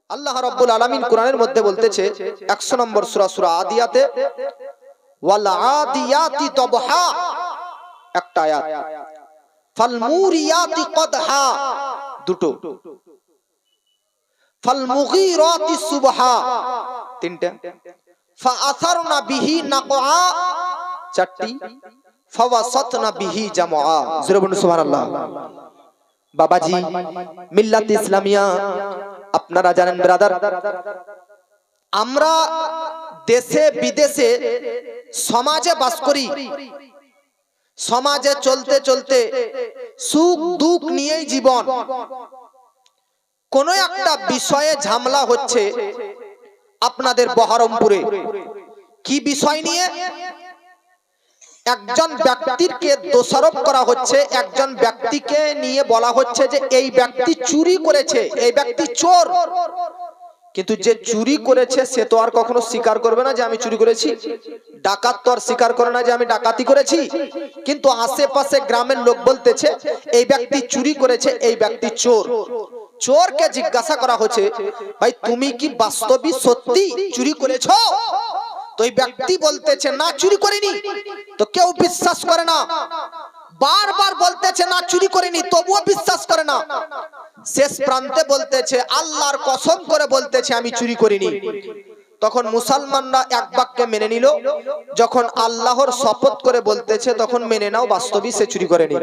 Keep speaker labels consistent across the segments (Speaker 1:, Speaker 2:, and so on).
Speaker 1: আল্লাহ রাব্বুল আলামিন কোরআনের মধ্যে বলতেছে 100 নম্বর সূরা সূরা আদিয়াতে ওয়াল আদিয়াতি দবহা, একটা আয়াত, ফাল মুরিয়াতি কদহা দুটো, ফাল মুগীরাতি সুবহা তিনটা, ফাআসারনা বিহি নাকআ চারটি, ফাওয়াসাতনা বিহি জামআ। জোরে বলুন সুবহানাল্লাহ। বাবাজি মিল্লাত ইসলামিয়া, আপনারা জানেন ব্রাদার, আমরা দেশে বিদেশে সমাজে বাস করি। সমাজে চলতে চলতে সুখ দুঃখ নিয়েই জীবন। কোন একটা বিষয়ে ঝামেলা হচ্ছে আপনাদের বহরমপুরে। কি বিষয় নিয়ে? একজন ব্যক্তিকে দোষারোপ করা হচ্ছে, একজন ব্যক্তিকে নিয়ে বলা হচ্ছে যে এই ব্যক্তি চুরি করেছে, এই ব্যক্তি চোর। কিন্তু যে চুরি করেছে সে তো আর কখনো স্বীকার করবে না যে আমি চুরি করেছি। ডাকাত তো আর স্বীকার করে না যে আমি ডাকাতি করেছি। কিন্তু আশেপাশে গ্রামের লোক বলতেছে এই ব্যক্তি চুরি করেছে, এই ব্যক্তি চোর। চোরকে জিজ্ঞাসা করা হচ্ছে, ভাই তুমি কি বাস্তবিক সত্যি চুরি করেছো? তো এই ব্যক্তি বলতেছে না চুরি করিনি। তো কেউ বিশ্বাস করে না, বারবার বলতেছে না চুরি করিনি, তবুও বিশ্বাস করে না। শেষ প্রান্তে বলতেছে আল্লাহর কসম করে বলতেছে আমি চুরি করিনি। তখন মুসলমানরা এক বাক্যে মেনে নিল। যখন আল্লাহর শপথ করে বলতেছে তখন মেনে নাও বাস্তবিক সে চুরি করেনি।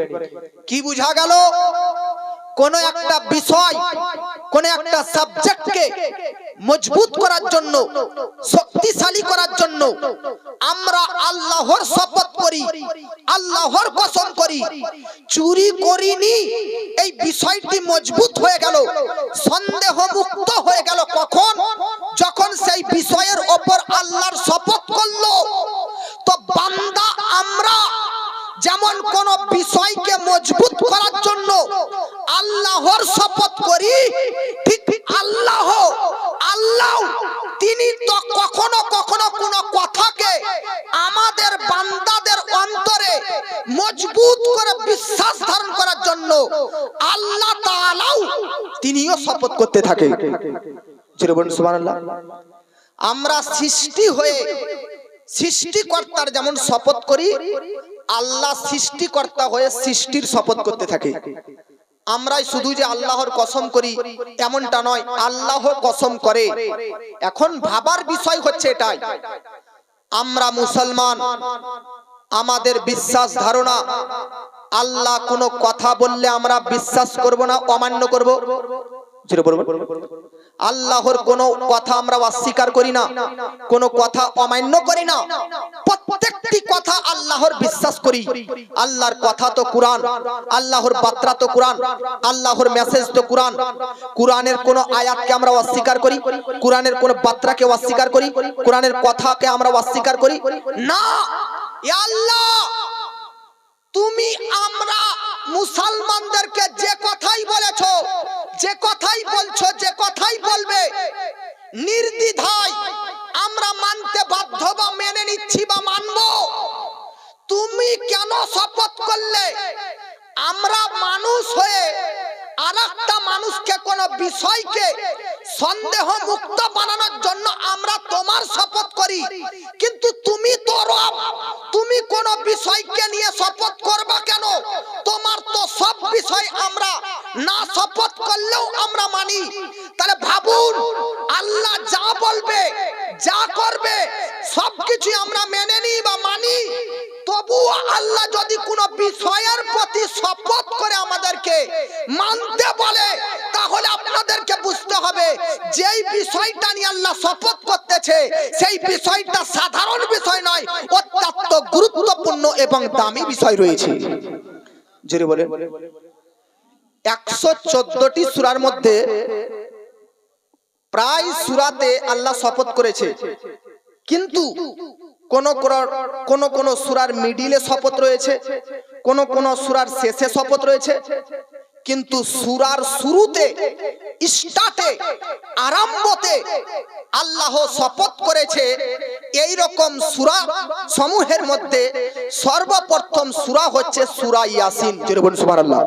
Speaker 1: কি বুঝা গেল? কোন একটা বিষয়, কোন একটা সাবজেক্টকে মজবুত করার জন্য, শক্তিশালী করার জন্য আমরা আল্লাহর শপথ করি, আল্লাহর কসম করি চুরি করিনি। এই বিষয়টি মজবুত হয়ে গেল, সন্দেহ মুক্ত হয়ে গেল। কখন? যখন সেই বিষয়ের উপর আল্লাহর শপথ করলো। তো বান্দা আমরা যেমন কোন বিষয়কে মজবুত করার জন্য আল্লাহর শপথ করি, ঠিক আল্লাহ তিনি তো কখনো কখনো কোন কথাকে আমাদের বান্দাদের অন্তরে মজবুত করে বিশ্বাস ধারণ করার জন্য আল্লাহ তাআলাও তিনিও শপথ করতে থাকে। জোরে বলুন সুবহানাল্লাহ। আমরা সৃষ্টি হয়ে সৃষ্টিকর্তার যেমন শপথ করি, আল্লাহ সৃষ্টিকর্তা হয়ে সৃষ্টির শপথ করতে থাকে। আমরাই শুধু যে আল্লাহর কসম করি এমনটা নয়, আল্লাহ কসম করে। এখন ভাবার বিষয় হচ্ছে এটাই, আমরা মুসলমান, আমাদের বিশ্বাস ধারণা আল্লাহ কোনো কথা বললে আমরা বিশ্বাস করব না, অমান্য করব। আল্লাহর কোন কথা আমরা অস্বীকার করি না, কোন কথা অমান্য করি না, প্রত্যেকটি কথা আল্লাহর বিশ্বাস করি। আল্লাহর কথা তো কুরআন, আল্লাহর বার্তা তো কুরআন, আল্লাহর মেসেজ তো কুরআন। কুরআনের কোন আয়াতকে আমরা অস্বীকার করি, কুরআনের কোন বার্তাকে অস্বীকার করি, কুরআনের কথাকে আমরা অস্বীকার করি না। ইয়া আল্লাহ, তুমি আমরা মুসলমানদেরকে যে কথাই বলেছো, যে কথাই বলছো, যে কথাই বলবে নির্দ্বিধায় আমরা মানতে বাধ্য বা মেনে নিচ্ছি বা মানব। তুমি কেন শপথ করলে? আমরা মানুষ হয়ে আরেকটা মানুষকে কোন বিষয়কে সন্দেহ মুক্ত বানানোর জন্য আমরা তোমার শপথ করি, কিন্তু তুমি তো রব, তুমি কোন বিষয়কে নিয়ে শপথ করবা কেন? তোমার তো সব বিষয় আমরা না শপথ করলেও আমরা মানি। তাহলে ভাবুন, আল্লাহ যা বলবে, যা করবে সবকিছু আমরা মেনে নিই বা মানি, তবু আল্লাহ যদি কোনো বিষয়ের প্রতি শপথ করে আমাদেরকে মানতে বলে, তাহলে আপনাদেরকে বুঝতে হবে যেই বিষয়টা নিয়ে আল্লাহ শপথ করতেছে সেই বিষয়টা সাধারণ বিষয় নয়, অত্যন্ত গুরুত্বপূর্ণ এবং দামি বিষয় রয়েছে। জোরে বলেন। 114টি সূরার মধ্যে প্রায় সূরাতে আল্লাহ শপথ করেছে, কিন্তু কোন সূরার মিডিলে শপথ রয়েছে, কোন সূরার শেষে শপথ রয়েছে। কিন্তু সূরার শুরুতে, স্টার্টে, আরম্ভতে আল্লাহ শপথ করেছে এই রকম সূরা সমূহের মধ্যে সর্বপ্রথম সূরা হচ্ছে সূরা ইয়াসিন। জোরে বলুন সুবহানাল্লাহ।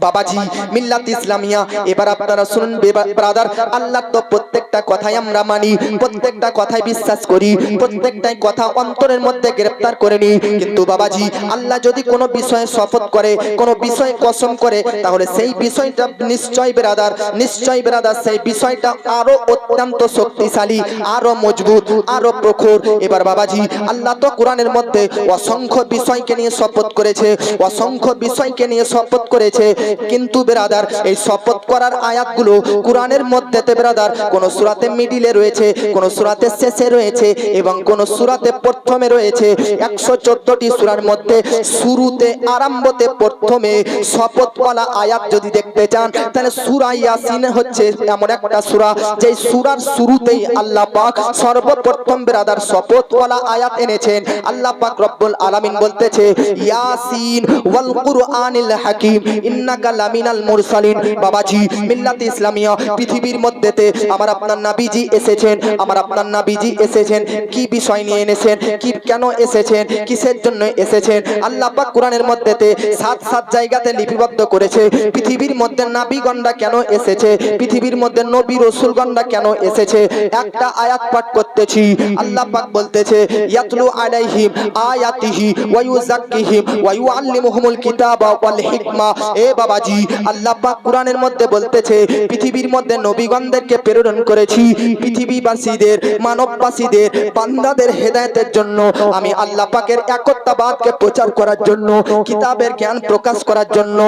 Speaker 1: বাবাজি মিল্লাত ইসলামিয়া, এবার আপনারা শুনুন ব্রাদার, আল্লাহ তো প্রত্যেকটা কথাই আমরা মানি, প্রত্যেকটা কথাই বিশ্বাস করি, প্রত্যেকটাই কথা অন্তরের মধ্যে গ্রেফতার করে নি। কিন্তু বাবাজি আল্লাহ যদি কোনো বিষয়ে শপথ করে, কোনো বিষয়ে কসম করে, তাহলে সেই বিষয়টা নিশ্চয় ব্রাদার, নিশ্চয় ব্রাদার সেই বিষয়টা আরো অত্যন্ত শক্তিশালী, আরো মজবুত, আরো প্রখর। এবার বাবাজি আল্লাহ তো কোরআনের মধ্যে অসংখ্য বিষয়কে নিয়ে শপথ করেছে, অসংখ্য বিষয়কে নিয়ে শপথ করেছে। কিন্তু ব্রাদার এই শপথ করার আয়াতগুলো কোরআনের মধ্যে ব্রাদার কোন সূরাতে মিডিলে রয়েছে, কোন সূরাতে শেষে রয়েছে, এবং কোন সূরাতে প্রথমে রয়েছে। 114টি সূরার মধ্যে শুরুতে, আরম্ভতে, প্রথমে শপথওয়ালা আয়াত যদি দেখতে চান, তাহলে সূরা ইয়াসিন হচ্ছে এমন একটা সূরা যে সূরার শুরুতেই আল্লাহ পাক সর্বপ্রথম ব্রাদার শপথওয়ালা আয়াত এনেছেন। আল্লাহ পাক রব্বুল আলামিন বলতেছে ইয়াসিন ওয়াল কুরআনিল হাকিম ইন্নাকা লামিনাল মুরসালিন। বাবাজি মিল্লাত ইসলামিয়া, পৃথিবীর মধ্যেতে আমার আপনার নবীজি এসেছেন, আমার আপনার নবীজি এসেছেন কি বিষয় নিয়ে এনেছেন, কি কেন এসেছেন, কিসের জন্য এসেছেন, আল্লাহ পাক কোরআনের মধ্যেতে সাত জায়গাতে লিপিবদ্ধ করেছে। পৃথিবীর মধ্যে নবীগণরা কেন এসেছে, পৃথিবীর মধ্যে নবী রাসূলগণরা কেন এসেছে, একটা আয়াত পাঠ করতেছি। আল্লাহ পাক বলতেছে ইয়াতলু আলাইহিম আয়াতিহি ওয়া ইউযাক্কিহিম ওয়া ইউআল্লিমুহুমুল কিতাবা ওয়াল হিকমা। এ বাবাজি আল্লাহ পাক কোরআনের মধ্যে বলতেছে পৃথিবীর মধ্যে নবীগণদেরকে প্রেরণ করেছি পৃথিবীবাসীদের, মানববাসীদের, বান্দাদের হেদায়েতের জন্য। আমি আল্লাহ পাকের একত্ববাদকে প্রচার করার জন্য, কিতাবের জ্ঞান প্রকাশ করার জন্য।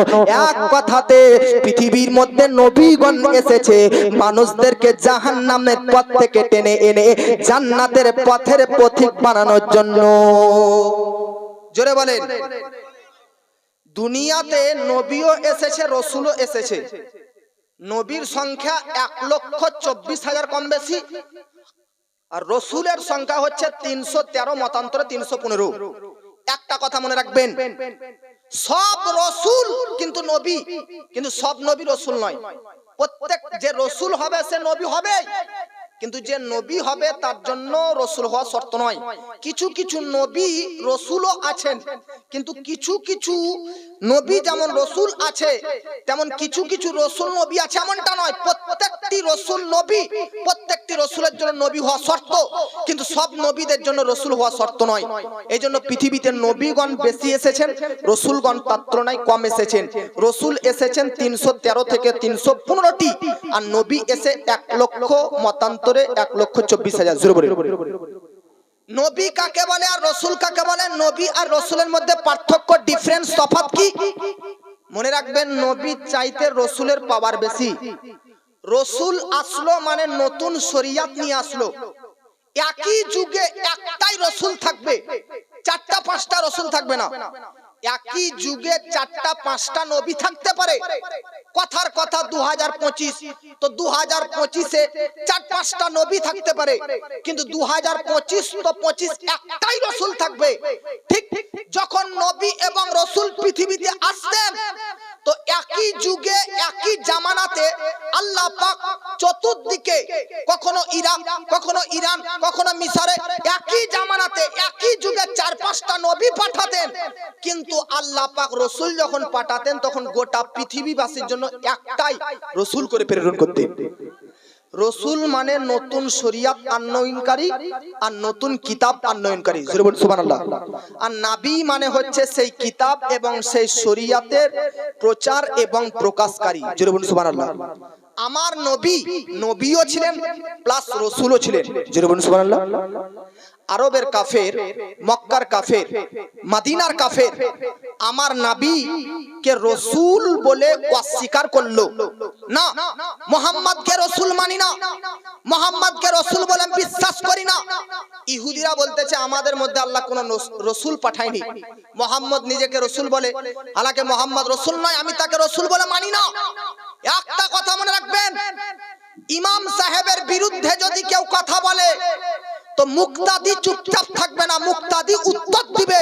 Speaker 1: এক কথাতে পৃথিবীর মধ্যে নবীগণ এসেছে মানুষদেরকে জাহান্নামের পথ থেকে টেনে এনে জান্নাতের পথের পথিক বানানোর জন্য। জোরে বলেন। দুনিয়াতে নবীও এসেছে, রাসূলও এসেছে। নবীর সংখ্যা 1,24,000 কম বেশি, আর রাসূলের সংখ্যা হচ্ছে 313, মতান্তরে 315। একটা কথা মনে রাখবেন, সব রাসূল কিন্তু নবী, কিন্তু সব নবী রাসূল নয়। প্রত্যেক যে রাসূল হবে সে নবী হবে, কিন্তু যে নবী হবে তার জন্য রাসূল হওয়া শর্ত নয়। কিছু কিছু নবী রাসূলও আছেন, কিন্তু কিছু কিছু নবী যেমন রাসূল আছে তেমন কিছু কিছু রাসূল নবী আছে এমনটা নয়। প্রত্যেকটি রাসূল নবী, প্রত্যেকটি রাসূলের জন্য নবী হওয়া শর্ত, কিন্তু সব নবীদের জন্য রাসূল হওয়া শর্ত নয়। এইজন্য পৃথিবীতে নবীগণ বেশি এসেছেন, রাসূলগণ পাত্র নাই কম এসেছেন। রাসূল এসেছেন 313 থেকে 315টি, আর নবী এসে 1 লক্ষ, মতান্তরে 1,24,000। জোরে বলে নবী কাকে বলে আর রাসূল কাকে বলে? নবী আর রাসূলের মধ্যে পার্থক্য, ডিফারেন্স, তফাৎ কি? মনে রাখবেন নবীর চাইতে রাসূলের পাওয়ার বেশি। রাসূল আসলো মানে নতুন শরীয়ত নিয়ে আসলো। একই যুগে একটাই রাসূল থাকবে, 4টা-5টা রাসূল থাকবে না। একই যুগে 4টা-5টা নবী থাকতে পারে। কথার কথা 2025, তো 2025-এ 4-5টা নবী থাকতে পারে, কিন্তু 2025 তো 25 একটাই রাসূল থাকবে। ঠিক যখন নবী এবং রাসূল পৃথিবীতে আসতেন, তো একই যুগে একই জামানাতে আল্লাহ পাক চতুর্দিকে, কখনো ইরাক, কখনো ইরান, কখনো মিশরে, একই জামানাতে একই যুগে 4-5টা নবী পাঠাতেন। কিন্তু আল্লাহ পাক রাসূল যখন পাঠাতেন তখন গোটা পৃথিবীবাসীর জন্য একটাই রাসূল করে প্রেরণ করতেন। রাসূল মানে নতুন শরীয়ত আনয়নকারী আর নতুন কিতাব আনয়নকারী। জোরে বলুন সুবহানাল্লাহ। আর নবী মানে হচ্ছে সেই কিতাব এবং সেই শরীয়তের প্রচার এবং প্রকাশকারী। জোরে বলুন সুবহানাল্লাহ। আমার নবী, নবীও ছিলেন প্লাস রাসূলও ছিলেন। জোরে বলুন সুবহানাল্লাহ। আরবের কাফের, মক্কার কাফের, মদিনার কাফের আমার নবী কে রাসূল বলে অস্বীকার করলো না। মুহাম্মদ কে রাসূল মানি না, মুহাম্মদ কে রাসূল বলে বিশ্বাস করি না। ইহুদিরা বলতেছে আমাদের মধ্যে আল্লাহ কোন রাসূল পাঠায়নি, মুহাম্মদ নিজেকে রাসূল বলে, হালাকে মুহাম্মদ রাসূল নয়, আমি তাকে রাসূল বলে মানি না। একটা কথা মনে রাখবেন, ইমাম সাহেবের বিরুদ্ধে যদি কেউ কথা বলে তো মুক্তাদি চুপচাপ থাকবে না, মুক্তাদি উত্তর দিবে।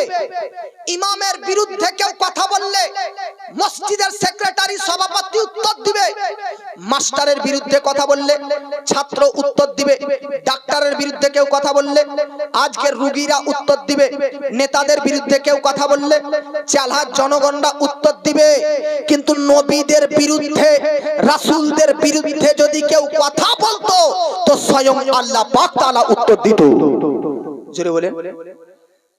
Speaker 1: ইমামের বিরুদ্ধে কেউ কথা বললে মসজিদের সেক্রেটারি সভাপতি উত্তর দিবে, মাস্টারের বিরুদ্ধে কথা বললে ছাত্র উত্তর দিবে, ডাক্তারের বিরুদ্ধে কেউ কথা বললে আজকের রোগীরা উত্তর দিবে, নেতাদের বিরুদ্ধে কেউ কথা বললে চালাক জনগণরা উত্তর দিবে। কিন্তু নবীদের বিরুদ্ধে, রাসূলদের বিরুদ্ধে যদি কেউ কথা বলতো তো স্বয়ং আল্লাহ পাক তাআলা উত্তর দিত। জোরে বলেন।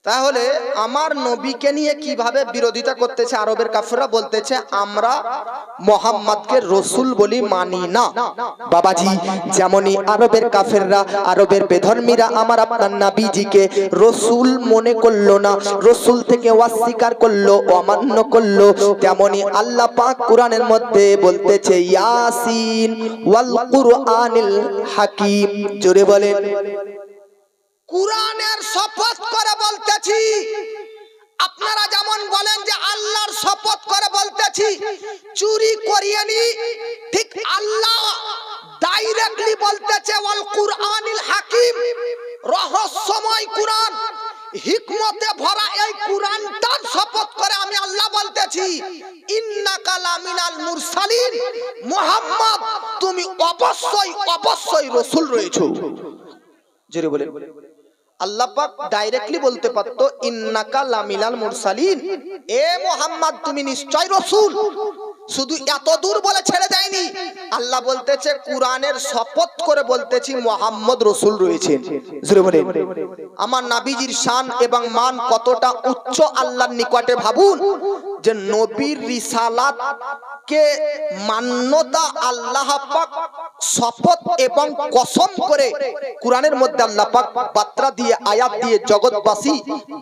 Speaker 1: তাহলে আমার নবীকে নিয়ে কিভাবে বিরোধিতা করতেছে আরবের কাফেররা, বলতেছে আমরা মুহাম্মদকে রাসূল বলি মানি না। বাবাজি, যেমনই আরবের কাফেররা, আরবের বেধর্মীরা আমার আপনার নবীজিকে রাসূল মনে করলো না, রাসূল থেকে অস্বীকার করলো, অমান্য করলো, তেমনি আল্লাহ পাক কোরআনের মধ্যে বলতেছে ইয়াসিন ওয়াল কুরআনিল হাকিম। জোরে বলেন। কুরআনের শপথ করে বলতেছি। আপনারা যেমন বলেন যে আল্লাহর শপথ করে বলতেছি, চুরি করিয়েনি, ঠিক আল্লাহ ডাইরেক্টলি বলতেছে ওয়াল কুরআনিল হাকিম, রহস্যময় কুরআন, হিকমতে ভরা এই কুরআনটার শপথ করে আমি আল্লাহ বলতেছি ইন্নাকা লামিনাল মুরসালিন, মুহাম্মদ তুমি অবশ্যই অবশ্যই রাসূল রয়েছো। জোরে বলেন। আল্লাহ পাক ডাইরেক্টলি বলতে পারতো ইন্নাকা লামিনাল মুরসালিন, এ মুহাম্মদ তুমি নিশ্চয় রাসূল, শুধু এত দূর বলে ছেড়ে দেয়নি। আল্লাহ বলতেছে কুরআনের শপথ করে বলতেছি মুহাম্মদ রাসূল রয়েছেন। জোরে বলেন। আমার নবীজির শান এবং মান কতটা উচ্চ আল্লাহর নিকটে ভাবুন, যে নবীর রিসালাত কে মান্যতা আল্লাহ পাক শপথ এবং কসম করে কুরআনের মধ্যে আল্লাহ পাক বার্তা দিয়ে, আয়াত দিয়ে জগৎবাসী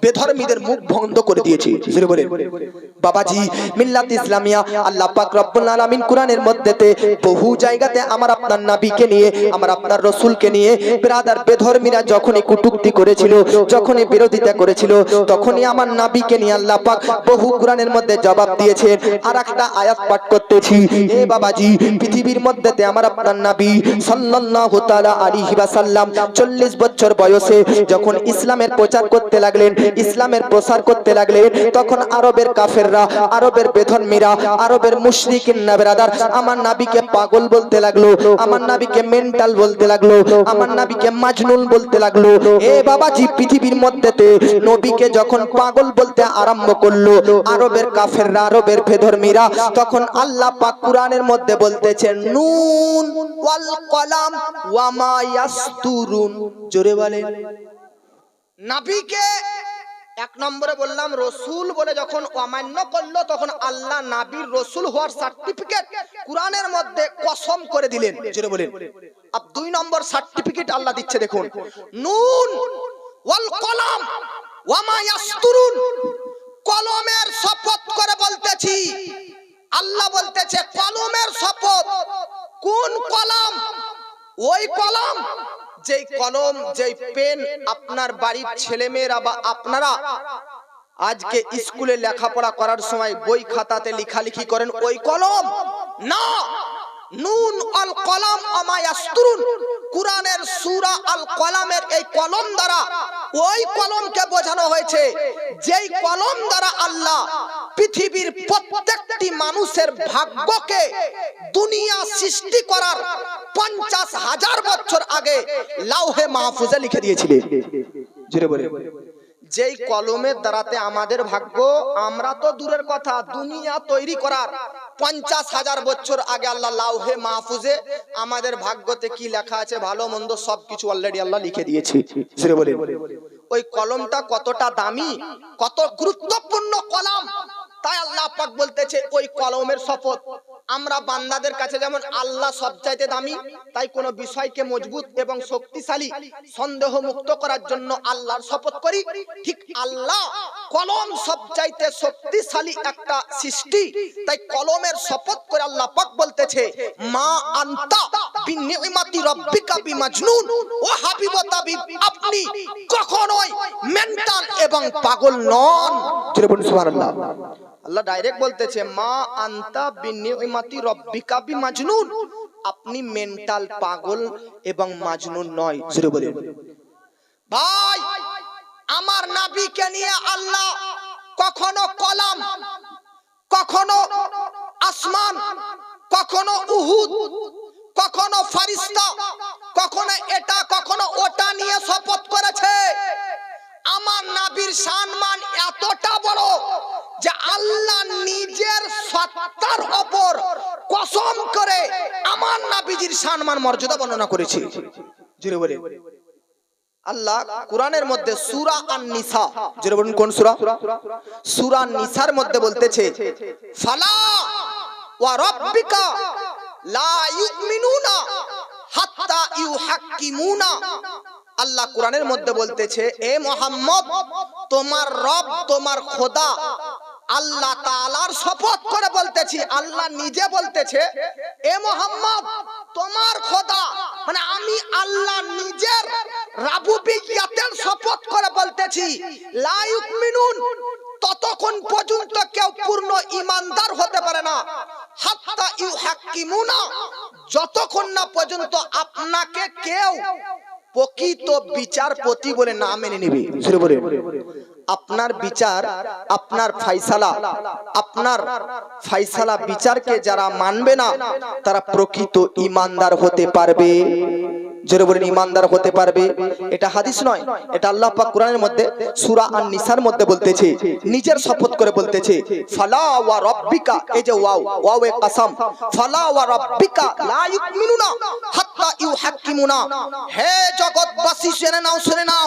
Speaker 1: বেধর্মীদের মুখ বন্ধ করে দিয়েছে। জোরে বলেন। বাবাজি, মিল্লাত ইসলামিয়া আল্লাহ পাক রব্বুল আলামিন কুরআনের মধ্যেতে বহু জায়গাতে আমার আপনার নবীকে নিয়ে, আমার আপনার রাসূলকে নিয়ে ব্রাদার বেধর্মীরা যখনই কটূক্তি করেছিল, যখনই বিরোধিতা করেছিল, তখনই আমার নবীকে নিয়ে আল্লাহ পাক বহু কুরআনের মধ্যে জবাব দিয়েছেন। আর একটা আয়াত পাঠ করতেছি। এ বাবাজি, পৃথিবীর মধ্যেতে আমার আপনার নবী সাল্লাল্লাহু তাআলা আলাইহি ওয়াসাল্লাম 40 বছর বয়সে যখন ইসলামের প্রচার করতে লাগলেন, ইসলামের প্রসার করতে লাগলেন, তখন আরবের কাফেররা, আরবের বেধর্মীরা, আরবের মুশরিকিনরা ব্রাদার আমার নবীকে পাগল বলতে লাগলো, আমার নবীকে মেন্টাল বলতে লাগলো, আমার নবীকে মাজনুন বলতে লাগলো। এ বাবাজি, পৃথিবীর মধ্যেতে নবীকে যখন পাগল বলতে আরম্ভ করলো আরবের কাফেররা, আরবের বেধর্মীরা, তখন আল্লাহ পাক কুরআনের মধ্যে বলতেছেন নুন ওয়াল কলাম ওয়া মা ইয়াসতুরুন। জোরে বলেন। নবীকে এক নম্বরে বললাম রাসূল বলে যখন অমান্য করলো, তখন আল্লাহ নবীর রাসূল হওয়ার সার্টিফিকেট কুরআনের মধ্যে কসম করে দিলেন। জোরে বলেন। আব 2 নম্বর সার্টিফিকেট আল্লাহ দিচ্ছে, দেখুন, নুন ওয়াল কলাম ওয়া মা ইয়াসতুরুন, কলমের শপথ করে বলতেছি। আল্লাহ বলতেছে কলমের শপথ। কোন কলম? ওই কলম যেই কলম, যেই পেন আপনার বাড়ির ছেলেমেয়েরা বা আপনারা আজকে স্কুলে লেখাপড়া করার সময় বই খাতাতে লেখালেখি করেন, ওই কলম না। নুন আল কলাম আমা ইয়াসতুরুন, কুরআনের সূরা আল কলামের এই কলম দ্বারা ওই কলমকে বোঝানো হয়েছে যেই কলম দ্বারা আল্লাহ পৃথিবীর প্রত্যেকটি মানুষের ভাগ্যকে দুনিয়া সৃষ্টি করার 50,000 বছর আগে লাউহে মাহফুজে লিখে দিয়েছিলেন। জোরে বলে। যেই কলমের দ্বারাতে আমাদের ভাগ্য, আমরা তো দূরের কথা, দুনিয়া তৈরি করার 50,000 বছর আগে আল্লাহ লাউহে মাহফুজে আমাদের ভাগ্যতে কি লেখা আছে, ভালো মন্দ সবকিছু অলরেডি আল্লাহ লিখে দিয়েছে। জোরে বলে। ওই কলমটা কতটা দামি, কত গুরুত্বপূর্ণ কলম, তাই আল্লাহ পাক বলতেছে ওই কলমের শপথ। আমরা বান্দাদের কাছে যেমন আল্লাহ সবচাইতে দামি, তাই কোন বিষয়কে মজবুত এবং শক্তিশালী, সন্দেহ মুক্ত করার জন্য আল্লাহর শপথ করি, ঠিক আল্লাহ কলম সবচাইতে শক্তিশালী একটা সৃষ্টি, তাই কলমের শপথ করে আল্লাহ পাক বলতেছে মা আনতা বিনিমাতি রব্বিকা বিমাজনুন, ও হাবিবতাবি আপনি কখনোই মেন্টাল এবং পাগল নন। জোরে বলুন সুবহানাল্লাহ। আল্লাহ ডাইরেক্ট বলতেছে মা আনতা বিনিমাতি রব্বিকা বিমাজনুন, আপনি মেন্টাল পাগল এবং মাজনুন নয়। জোরে বলেন। ভাই, আমার নবীকে নিয়ে আল্লাহ কখনো কলাম, কখনো আসমান, কখনো উহুদ, কখনো ফারিস্তা, কখনো এটা কখনো ওটা নিয়ে শপথ করেছে। আমার নবীর সম্মান এতটা বড় যে আল্লাহ নিজের সত্তার উপর কসম করে আমার নবীজির সম্মান মর্যাদা বর্ণনা করেছে। জোরে বলে আল্লাহ কোরআনের মধ্যে সূরা আন-নিসা, জোরে বলুন কোন সূরা? সূরা নিসার মধ্যে বলতেছে ফালা ওয়া রাব্বিকা লা ইউমিনুনা হাত্তা ইউহাক্কিমুনা। আল্লাহ কোরআনের মধ্যে বলতেছে, এ মুহাম্মদ, তোমার রব, তোমার খোদা আল্লাহ তাআলার শপথ করে বলতেছি, আল্লাহ নিজে বলতেছে, এ মুহাম্মদ, তোমার খোদা মানে আমি আল্লাহ নিজের রাবুবিয়্যাতের শপথ করে বলতেছি, লা ইউমিনুন, ততক্ষণ পর্যন্ত কেউ পূর্ণ ঈমানদার হতে পারে না, হাত্তা ইউহাক্কিমুনা, যতক্ষণ না পর্যন্ত আপনাকে কেউ প্রকৃত বিচারপতি বলে না মেনে নেবে। জোরে বলে আপনার বিচার, আপনার ফায়সালা বিচারকে যারা মানবে না তারা প্রকৃত ঈমানদার হতে পারবে। জোরে বলেন ঈমানদার হতে পারবে। এটা হাদিস নয়, এটা আল্লাহ পাক কোরআনের মধ্যে সূরা আন-নিসার মধ্যে বলতেছে, নিজের শপথ করে বলতেছে, ফালা ওয়া রাব্বিকা, এই যে ওয়াও এ কসম, ফালা ওয়া রাব্বিকা লা ইউমিনুনা হাত্তা ইউহাক্কিমুনা। হে জগৎবাসী, শুনে নাও,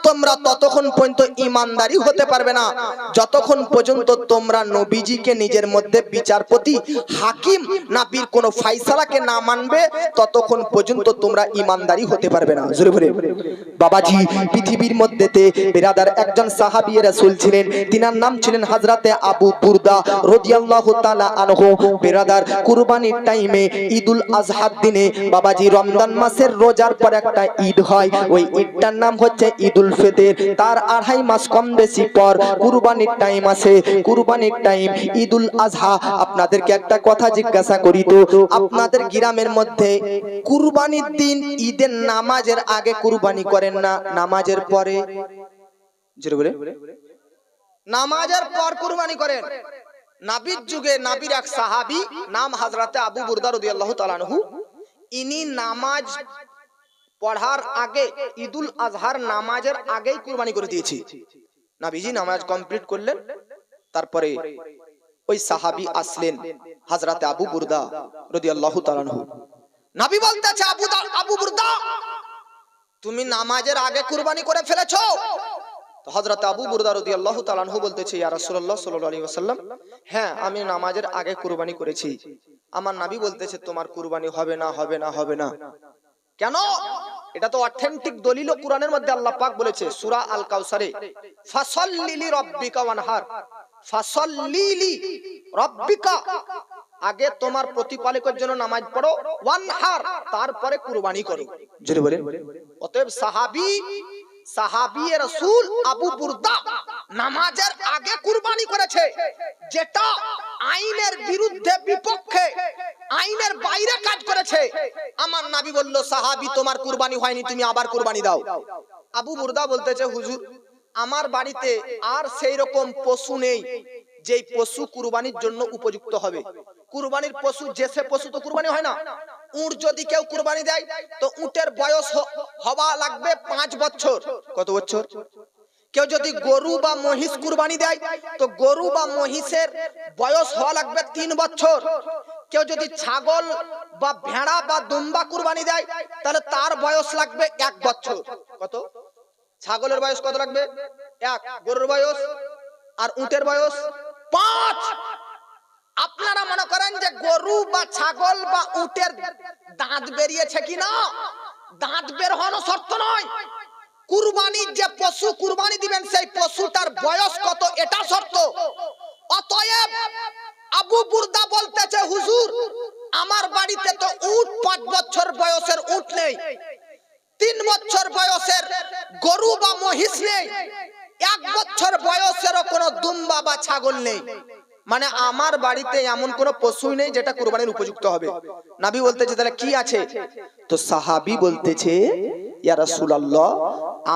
Speaker 1: তোমরা ততক্ষণ পর্যন্ত ঈমানদারি হতে পারবে না যতক্ষণ পর্যন্ত তোমরা নবীজিকে নিজের মধ্যে বিচারপতি, হাকিম, নবীর কোন ফয়সালাকে না মানবে, ততক্ষণ পর্যন্ত তোমরা ঈমানদারি হতে পারবে না। জোরে বলে বাবাজি, পৃথিবীর মধ্যেতে বিরাদার একজন সাহাবী রাসূল ছিলেন, তিনার নাম ছিলেন হযরতে আবু বুরদা রাদিয়াল্লাহু তাআলা আনহু। বিরাদার কুরবানির টাইমে ঈদুল আজহার দিনে বাবাজি রমজান মাসের রোজার পর একটা ঈদ হয়, ওই ঈদটার নাম হচ্ছে ঈদুল ফিতর। তার 2.5 মাস কম বেশি পর কুরবানির টাইম আসে। কুরবানির টাইম ঈদুল আজহা। আপনাদেরকে একটা কথা জিজ্ঞাসা করি তো, আপনাদের গ্রামের মধ্যে কুরবানির দিন ঈদের নামাজের আগে কুরবানি করেন না নামাজের পরে? জোরে বলে নামাজের পর কুরবানি করেন। নবীর যুগে নবীর এক সাহাবী নাম হযরতে আবু বুরদা রাদিয়াল্লাহু তাআলা আনহু, ইনি নামাজ পড়ার আগে, ঈদুল আজহার নামাজের আগেই কুরবানি করে দিয়েছে। নবীজি নামাজ কমপ্লিট করলেন, তারপরে ওই সাহাবী আসলেন হযরতে আবু বুরদা রাদিয়াল্লাহু তাআলা আনহু। নবী বলতেছে, আবু বুরদা, তুমি নামাজের আগে কুরবানি করে ফেলেছো। তো হযরত আবু বুরদা রাদিয়াল্লাহু তাআলা আনহু বলতেছে, ইয়া রাসূলুল্লাহ সাল্লাল্লাহু আলাইহি ওয়াসাল্লাম, হ্যাঁ আমি নামাজের আগে কুরবানি করেছি। আমার নবী বলতেছে, তোমার কুরবানি হবে না, হবে না, হবে না। কেন? এটা তো অথেন্টিক দলিল কোরআনের মধ্যে আল্লাহ পাক বলেছে সূরা আল কাউসারে, ফাসাল্লি লিরাব্বিকা ওয়ানহার, ফাসাল্লি লিরাব্বিকা, আগে তোমার প্রতিপালকের জন্য নামাজ পড়ো, ওয়ানহার, তারপরে কুরবানি করো। জোরে বলেন। অতএব সাহাবী রাসূল আবু বুরদা নামাজের আগে কুরবানি করেছে, যেটা আইনের বিরুদ্ধে, বিপক্ষে, আইনের বাইরে কাজ করেছে। আমার নবী বলল, সাহাবী তোমার কুরবানি হয়নি, তুমি আবার কুরবানি দাও। আবু বুরদা বলতেছে, হুজুর আমার বাড়িতে আর সেই রকম পশু নেই যেই পশু কুরবানির জন্য উপযুক্ত হবে। কুরবানির পশু, যে সে পশু তো কুরবানি হয় না। উট যদি কেউ কুরবানি দেয় তো উটের বয়স হওয়া লাগবে 5 বছর। কত বছর? কেউ যদি গরু বা মহিষ কুরবানি দেয় তো গরু বা মহিষের বয়স হওয়া লাগবে 3 বছর। কেউ যদি ছাগল বা ভেড়া বা দুম্বা কুরবানি দেয় তাহলে তার বয়স লাগবে 1 বছর। কত? ছাগলের বয়স কত লাগবে? 1, গরুর বয়স আর উটের বয়স 5। আপনারা মনে করেন যে গরু বা ছাগল বা উটের দাঁত বেরিয়েছে কিনা? দাঁত বের হওয়ানো শর্ত নয়। কুরবানির যে পশু কুরবানি দিবেন সেই পশুটার বয়স কত এটা শর্ত। অতএব আবু বুরদা বলতেছে, হুজুর আমার বাড়িতে তো উট 5 বছর বয়সের উট নেই, 3 বছর বয়সের গরু বা মহিষ নেই, 1 বছর বয়সেরও কোনো দুম্বা বা ছাগল নেই। মানে আমার বাড়িতে এমন কোন পশুই নেই যেটা কুরবানির উপযুক্ত হবে। নবী বলতেছে তাহলে কি আছে? তো সাহাবী বলতেছে ইয়া রাসূলুল্লাহ,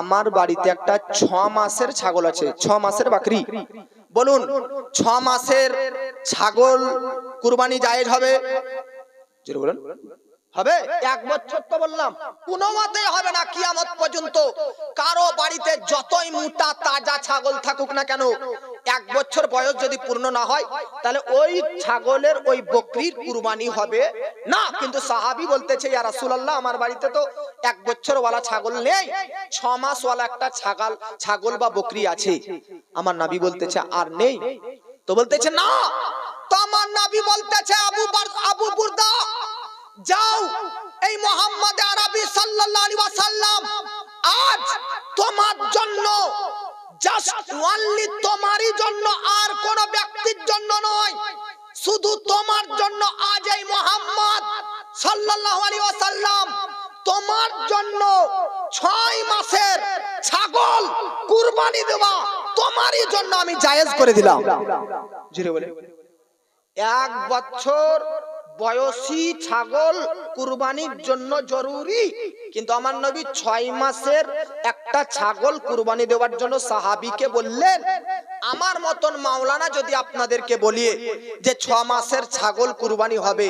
Speaker 1: আমার বাড়িতে একটা 6 মাসের ছাগল আছে, 6 মাসের বাকরি। বলুন 6 মাসের ছাগল কুরবানি জায়েজ হবে? জোরে বলুন হবে? 1 বছর তো বললাম, কোনো মতেই হবে না কিয়ামত পর্যন্ত। কারো বাড়িতে যতই মোটা তাজা ছাগল থাকুক না কেন, 1 বছর বয়স যদি পূর্ণ না হয় তাহলে ওই ছাগলের ওই বকরির কুরবানি হবে না। কিন্তু সাহাবী বলতেছে ইয়া রাসূলুল্লাহ, আমার বাড়িতে তো 1 বছর ওয়ালা ছাগল নেই, 6 মাস ওয়ালা একটা ছাগল বা বকরি আছে। আমার নবী বলতেছে আর নেই? তো বলতেছে না। তো আমার নবী বলতেছে আবু বুরদা, যাও এই মুহাম্মদ আরবি সাল্লাল্লাহু আলাইহি ওয়াসাল্লাম আজ তোমার জন্য, জাস্ট অনলি তোমারই জন্য, আর কোন ব্যক্তির জন্য নয়, শুধু তোমার জন্য আজ এই মুহাম্মদ সাল্লাল্লাহু আলাইহি ওয়াসাল্লাম তোমার জন্য 6 মাসের ছাগল কুরবানি দেওয়া তোমারই জন্য আমি জায়েজ করে দিলাম। জোরে বলে 1 বছর বয়সী ছাগল কুরবানির জন্য জরুরি, কিন্তু আমার নবী 6 মাসের একটা ছাগল কুরবানি দেওয়ার জন্য সাহাবীকে বললেন। আমার মতন মাওলানা যদি আপনাদেরকে বলি যে 6 মাসের ছাগল কুরবানি হবে,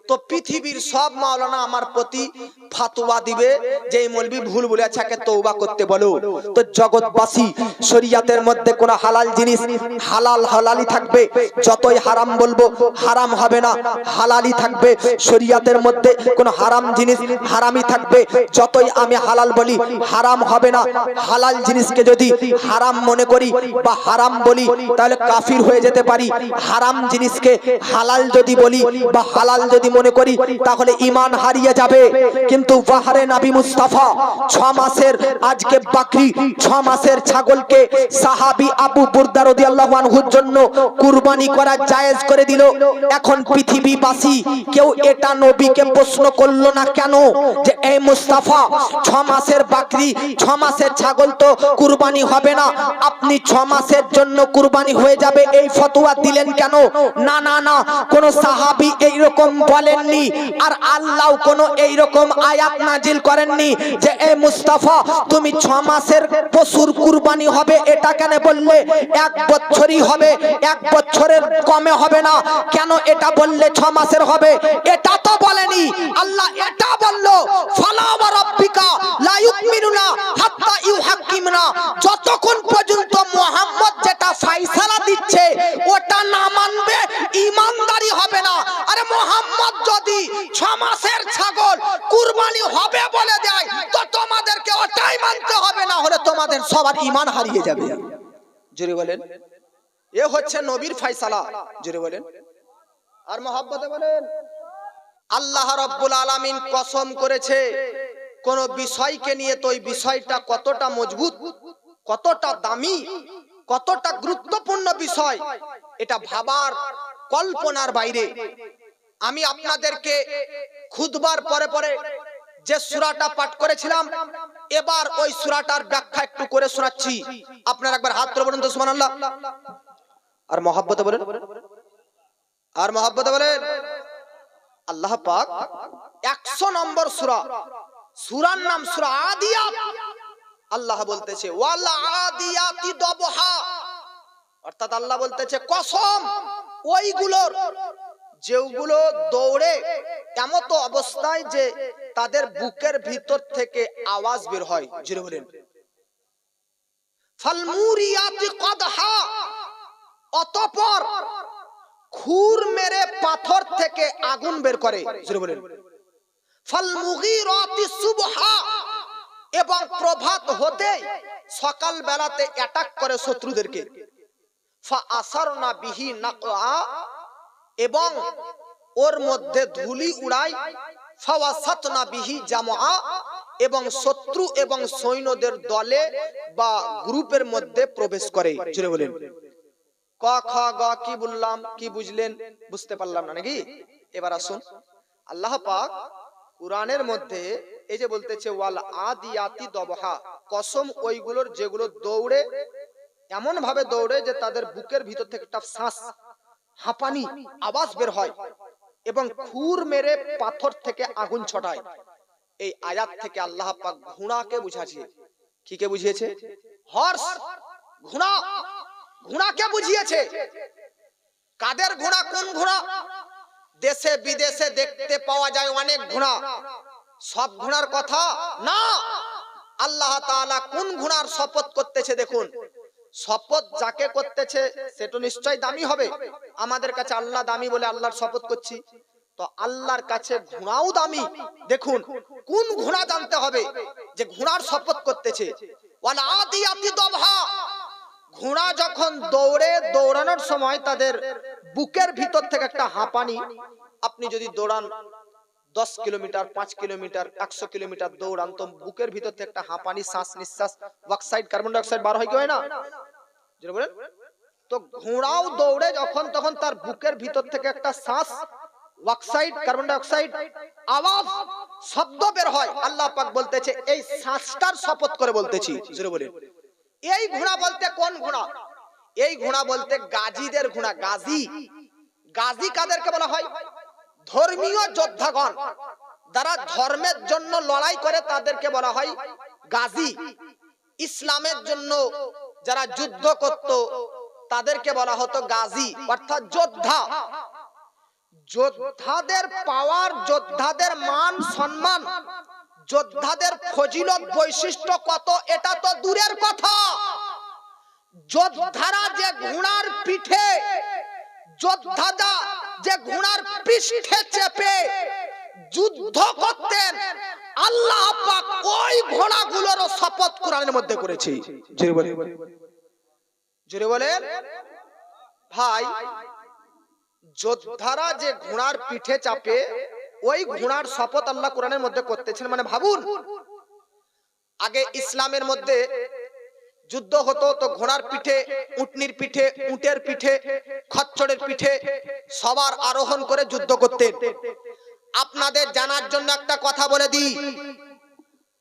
Speaker 1: তো পৃথিবীর সব মাওলানা আমার প্রতি ফতোয়া দিবে যে এই মৌলবি ভুল বলেছে, একে তওবা করতে বলো। তো জগৎবাসী, শরীয়তের মধ্যে কোন হালাল জিনিস হালালই থাকবে, যতই হারাম বলবো হারাম হবে না, হালালই থাকবে। শরীয়তের মধ্যে কোন হারাম জিনিস হারামই থাকবে, যতই আমি হালাল বলি হারাম হবে না। হালাল জিনিসকে যদি হারাম মনে করি বা হারাম বলি তাহলে কাফির হয়ে যেতে পারি। হারাম জিনিসকে হালাল যদি বলি বা হালাল যদি মনে করি তাহলে ঈমান হারিয়ে যাবে। কিন্তু বাহারে নবী মুস্তাফা 6 মাসের আজকে বাকরি, 6 মাসের ছাগলকে সাহাবী আবু বুরদা রাদিয়াল্লাহু আনহুর জন্য কুরবানি করা জায়েজ করে দিল। এখন পৃথিবীবাসী কেউ এটা নবীকে প্রশ্ন করলো না কেন যে এই মুস্তাফা 6 মাসের বাকরি, 6 মাসের ছাগল তো কুরবানি হবে না, আপনি 6 মাসের জন্য কুরবানি হয়ে যাবে এই ফতোয়া দিলেন কেন? না না না, কোন সাহাবী এইরকম বলেননি, আর আল্লাহ কোন এইরকম আয়াত নাজিল করেননি যে এই মুস্তাফা তুমি 6 মাসের পশুর কুরবানি হবে এটা কেন বললে? 1 বছরই হবে, 1 বছরের কমে হবে না, কেন এটা বললে 6 মাসের হবে? এটা তো বলেনি। আল্লাহ এটা বললো ফালা ওয়া রাব্বিকা লা ইউমিনুনা হাত্তা ইউহাক্কিমুনা, যতক্ষণ পর্যন্ত মুহাম্মদ যেটা ফয়সালা দিচ্ছে ওটা না মানবে ঈমানদারি হবে না। আরে মুহাম্মদ যদি 6 মাসের ছাগল কুরবানি হবে বলে দেয় তো তোমাদেরকে ওটাই মানতে হবে, না হলে তোমাদের সবার ঈমান হারিয়ে যাবে। জোরে বলেন, এ হচ্ছে নবীর ফয়সালা। জোরে বলেন আর মহব্বতে বলেন। আল্লাহ রাব্বুল আলামিন কসম করেছে কোন বিষয়কে নিয়ে, তো ওই বিষয়টা কতটা মজবুত, কতটা দামি, কতটা গুরুত্বপূর্ণ বিষয় এটা ভাবার কল্পনার বাইরে। আমি আপনাদেরকে খুতবার পরে পরে যে সূরাটা পাঠ করেছিলাম, এবার ওই সূরাটার ব্যাখ্যা একটু করে শোনাচ্ছি। আপনারা একবার হাত তুলে বলুন তো সুবহানাল্লাহ। আর মহব্বতে বলেন, আর মহব্বতে বলেন। আল্লাহ পাক 100 নম্বর সূরা, সূরার নাম সূরা আদিয়াত। আল্লাহ বলতেছে ওয়াল আদিয়াতি দবহা, অর্থাৎ আল্লাহ বলতেছে কসম ওইগুলোর যেগুলো দৌড়ে এমত অবস্থায় যে তাদের বুকের ভিতর থেকে আওয়াজ বের হয়। জোরে বলেন ফাল মুরিয়াতি কদহা, অতঃপর খুর মেরে পাথর থেকে আগুন বের করে। জোরে বলেন ফাল মুগীরাতি সুবহা, এবং প্রভাত হতে সকাল বেলাতে অ্যাটাক করে শত্রুদেরকে। ফা আসারনা বিহি নাকআ, এবং ওর মধ্যে ধুলি উড়ায়। ফাওয়াসাতনা বিহি জামআ, এবং শত্রু এবং সৈন্যদের দলে বা গ্রুপের মধ্যে প্রবেশ করে। জোরে বলেন ক খ গ কি বললাম, কি বুঝলেন? বুঝতে পারলাম না নাকি? এবার আসুন, আল্লাহ পাক কুরআনের মধ্যে এই যে বলতেছে ওয়াল আদিয়াতি দবহা, কসম ওইগুলোর যেগুলো দৌড়ে, এমন ভাবে দৌড়ে যে তাদের বুকের ভিতর থেকে একটা শ্বাস হাঁপানি আওয়াজ বের হয় এবং খুর মেরে পাথর থেকে আগুন ছড়ায়। এই আয়াত থেকে আল্লাহ পাক ঘোড়াকে বুঝাচ্ছে। কি কে বুঝিয়েছে? হর্স, ঘোড়া। ঘোড়াকে বুঝিয়েছে। কাদের ঘোড়া? কোন ঘোড়া? দেশে বিদেশে দেখতে পাওয়া যায় অনেক ঘোড়া, সব ঘোড়ার কথা না। আল্লাহ তাআলা কোন ঘোড়ার শপথ করতেছে দেখুন। শপথ যাকে করতেছে সে তো নিশ্চয় দামি হবে। আমাদের কাছে আল্লাহ দামি বলে আল্লাহর শপথ করছি, তো আল্লাহর কাছে ঘোড়াও দামি। দেখুন কোন ঘোড়া জানতে হবে যে ঘোড়ার শপথ করতেছে। ওয়াল আদিয়াতি দবহা, ঘোড়া যখন দৌড়ানোর সময় তাদের বুকের ভিতর থেকে একটা হাঁপানি, আপনি যদি দৌড়ান 10 কিলোমিটার, 5 কিলোমিটার, 100 কিলোমিটার দৌড়ান, তো বুকের ভিতর থেকে একটা হাঁপানি, শ্বাস নিঃশ্বাস, অক্সাইড, কার্বন ডাই অক্সাইড বার হয় কি হয় না? যেটা বলেন, তো ঘোড়াও দৌড়ে যখন তখন তার বুকের ভিতর থেকে একটা শ্বাস, অক্সাইড, কার্বন ডাই অক্সাইড আওয়াজ, শব্দ বের হয়। আল্লাহ পাক বলতেছে এই শ্বাসটার শপথ করে বলতেছি। জোরে বলেন। এই ঘোড়া বলতে কোন ঘোড়া? এই ঘোড়া বলতে গাজীদের ঘোড়া। গাজী, গাজী কাদেরকে বলা হয়? ধর্মীয় যোদ্ধাগণ, যারা ধর্মের জন্য লড়াই করে তাদেরকে বলা হয় গাজী। ইসলামের জন্য যারা যুদ্ধ করত তাদেরকে বলা হতো গাজী, অর্থাৎ যোদ্ধা। যোদ্ধাদের পাওয়ার, যোদ্ধাদের মান সম্মান, যোদ্ধাদের ফজিলত বৈশিষ্ট্য কত এটা তো দূরের কথা। যোদ্ধারা যে ঘোড়ার পিঠে, যোদ্ধারা যে ঘোড়ার পৃষ্ঠে চেপে যুদ্ধ করতেন, আল্লাহ পাক ওই ঘোড়াগুলোর শপথ কোরআনের মধ্যে করেছে। জোরে বলেন, জোরে বলেন ভাই। যোদ্ধারা যে ঘোড়ার পিঠে চাপে ওই ঘোড়ার শপথ আল্লাহ কোরআনের মধ্যে করতেছেন। মানে ভাবুন, আগে ইসলামের মধ্যে যুদ্ধ হতো তো ঘোড়ার পিঠে, উটনির পিঠে, উটের পিঠে, খচ্চরের পিঠে সবার আরোহণ করে যুদ্ধ করতেন। আপনাদের জানার জন্য একটা কথা বলে দিই,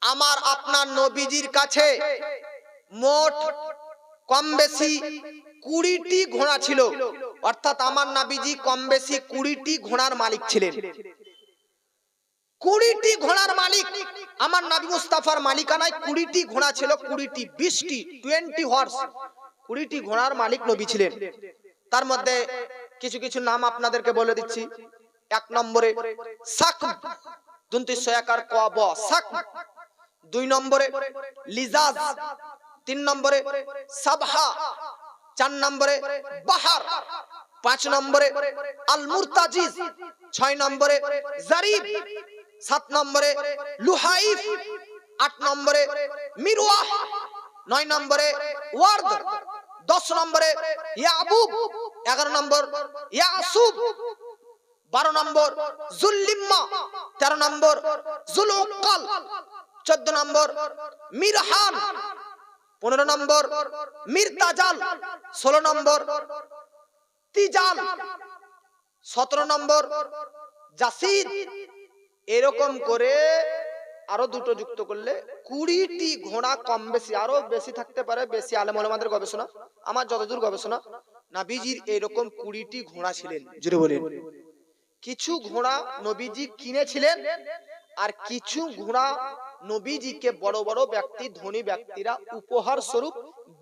Speaker 1: আমার আপনার নবীজির কাছে মোট কম বেশি 20টি ঘোড়া ছিল। অর্থাৎ আমার নবীজি কম বেশি 20টি ঘোড়ার মালিক ছিলেন। 20টি ঘোড়ার মালিক আমার নবী মুস্তাফার মালিকানায় 20টি ঘোড়া ছিল। 20টি, 20টি, 20 হর্স, 20টি ঘোড়ার মালিক নবী ছিলেন। তার মধ্যে কিছু কিছু নাম আপনাদেরকে বলে দিচ্ছি। 1 নম্বরে সাকব, 2911 ক ব সাকব। 2 নম্বরে লিজাজ, 3 নম্বরে সাবহা, 4 নম্বরে বাহার, 5 নম্বরে আল মুরতাজিজ, 6 নম্বরে জারিব, 7 নম্বরে লুহাইফ, 8 নম্বরে মিরওয়াহ, 9 নম্বরে ওয়ার্দ, 10 নম্বরে ইয়াবুব, 11 নম্বর ইয়াসুব, 12 নম্বর জুল্লিম্মা, 13 নম্বর জুলউকাল, 14 নম্বর মিরহান, 15 নম্বর মিরতাজাল, 16 নম্বর তিজাল, 17 নম্বর জাসিদ। এরকম করে আরো দুটো যুক্ত করলে 20টি ঘোড়া কম বেশি, আরো বেশি থাকতে পারে, বেশি আলেম ওলামাদের গবেষণা, আমার যতদূর গবেষণা, নবীজির এরকম 20টি ঘোড়া ছিলেন। জোরে বলেন। কিছু ঘোড়া নবীজি কিনেছিলেন আর কিছু ঘোড়া নবীজিকে বড় বড় ব্যক্তি, ধনী ব্যক্তিরা উপহার স্বরূপ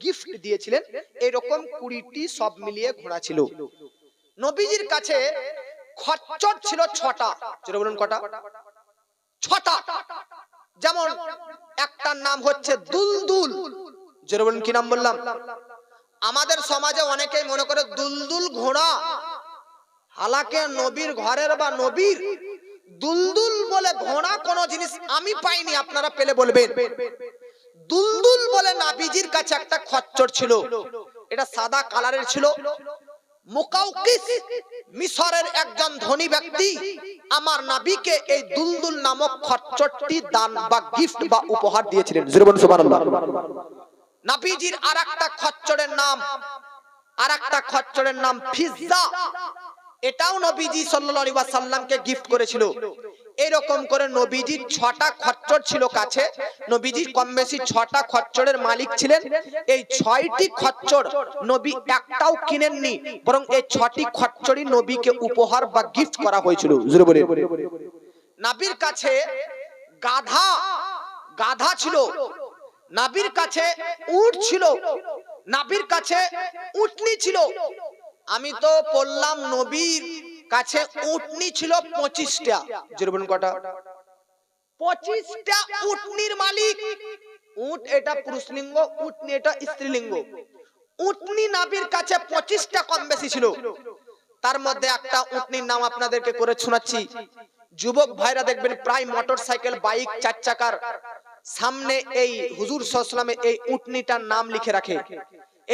Speaker 1: গিফট দিয়েছিলেন। এরকম 20টি সব মিলিয়ে ঘোড়া ছিল। নবীজির কাছে খচ্চর ছিল 6টা। জোরে বলুন কটা? 6টা। যেমন একটার নাম হচ্ছে দুলদুল। জোরে বলুন কি নাম বললাম? আমাদের সমাজে অনেকেই মনে করে দুলদুল ঘোড়া, হালাকে নবীর ঘরের বা নবীর দুলদুল বলে ঘোড়া কোন জিনিস আমি পাইনি, আপনারা পেলে বলবেন। দুলদুল বলে নবীজির কাছে একটা খচ্চর ছিল। এটা সাদা কালারের ছিল। মুকাউকিস মিশরের একজন ধনী ব্যক্তি আমার নবীকে এই দুলদুল নামক খচ্চরটি দান বা গিফট বা উপহার দিয়েছিলেন। জোরে বলুন সুবহানাল্লাহ। নবীজির আরেকটা খচ্চরের নাম ফিজ্জা। এটাও নবীজি সাল্লাল্লাহু আলাইহি ওয়াসাল্লামকে গিফট করেছিল। এরকম করে নবীজির 6টা খচ্চর ছিল কাছে। নবীজি কম বেশি 6টা খচ্চরের মালিক ছিলেন। এই 6টি খচ্চর নবী একটাও কিনেননি, বরং এই 6টি খচ্চরই নবীকে উপহার বা গিফট করা হয়েছিল। জোরে বলে। নবীর কাছে গাধা ছিল, নবীর কাছে উট ছিল, নবীর কাছে উটনি ছিল। আমি তো বললাম নবীর কাছে উটনি ছিল 25টা। জোরে বলুন কটা? 25টা উটনির মালিক। উট এটা পুরুষলিঙ্গ, উটনি এটা স্ত্রীলিঙ্গ। উটনি নবীর কাছে 25টা কম বেশি ছিল। তার মধ্যে একটা উটনির নাম আপনাদেরকে করে শোনাচ্ছি। যুবক ভাইরা দেখবেন প্রায় মোটরসাইকেল, বাইক, 4 চাকার সামনে এই হুজুর সাল্লাল্লাহু আলাইহি ওয়াসাল্লামের এই উটনিটার নাম লিখে রাখে।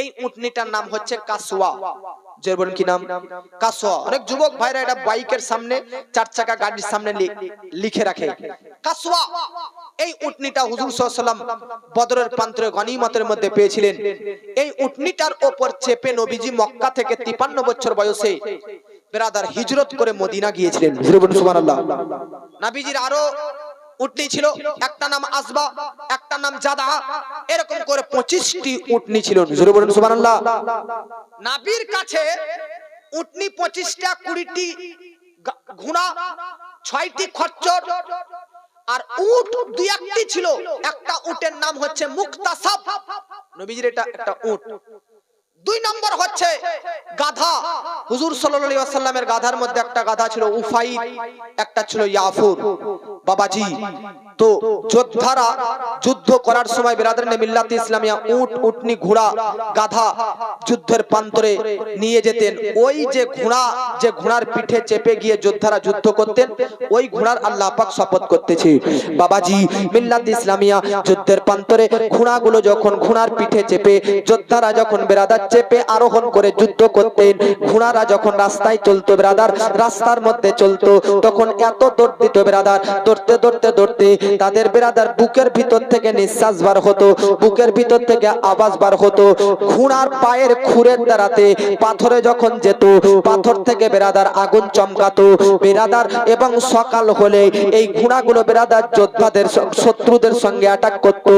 Speaker 1: এই উটনিটার নাম হচ্ছে কাসওয়া। যে বলেন কি নাম? কাসওয়া। অনেক যুবক ভাইরা এটা বাইকের সামনে, 4 চাকা গাড়ির সামনে লিখে রাখে কাসওয়া। এই উটনিটা হুজুর সাল্লাল্লাহু আলাইহি ওয়াসাল্লাম বদরের প্রান্তরে গনিমতের মধ্যে পেয়েছিলেন। এই উটনিটার উপর চেপে নবীজি মক্কা থেকে 53 বছর বয়সে বেরাদার হিজরত করে মদিনা গিয়েছিলেন। সুবহানাল্লাহ। নবীজির আরো উটনি ছিল, একটা নাম আসবা, একটা নাম জাদা, এরকম করে 25টি উটনি ছিল। জোরে বলুন সুবহানাল্লাহ। নবীর কাছে উটনি 25টা, 20টি ঘোড়া, 6টি খচ্চর আর উট 2-1টি ছিল। একটা উটের নাম হচ্ছে মুক্তাসাব। নবীজির এটা একটা উট। 2 নম্বর হচ্ছে গাধা। হুজুর সাল্লাল্লাহু আলাইহি ওয়াসাল্লামের গাধার মধ্যে একটা গাধা ছিল উফাইদ, একটা ছিল ইয়াফুর। বাবাজি, তো যোদ্ধারা যুদ্ধ করার সময় বিরাদরানে মিল্লাত ইসলামিয়া উট, উটনি, ঘোড়া, গাধা যুদ্ধের প্রান্তরে নিয়ে যেতেন। ওই যে ঘোড়া, যে ঘোড়ার পিঠে চেপে গিয়ে যোদ্ধারা যুদ্ধ করতেন, ওই ঘোড়ার আল্লাহ পাক শপথ করতেছে। বাবাজি, মিল্লাত ইসলামিয়া যুদ্ধের প্রান্তরে ঘোড়াগুলো যখন ঘোড়ার পিঠে চেপে যোদ্ধারা যখন বিরাদার চেপে আরোহণ করে যুদ্ধ করতেন, ঘোড়ারা যখন রাস্তায় চলতো বিরাদার, রাস্তার মধ্যে চলতো, তখন এত দৌড় দিত বিরাদার, দৌড়তে দৌড়তে দৌড়তে তাদের বিরাদার বুকের ভিতর থেকে নিঃশ্বাস বার হতো, বুকের ভিতর থেকে আওয়াজ বার হতো। ঘোড়ার পায়ের খুরের দ্বারাতে পাথরে যখন যেত, পাথর থেকে বিরাদার আগুন চমকাতো বিরাদার। এবং সকাল হলে এই ঘোড়াগুলো বিরাদার যোদ্ধাদের, শত্রুদের সঙ্গে অ্যাটাক করত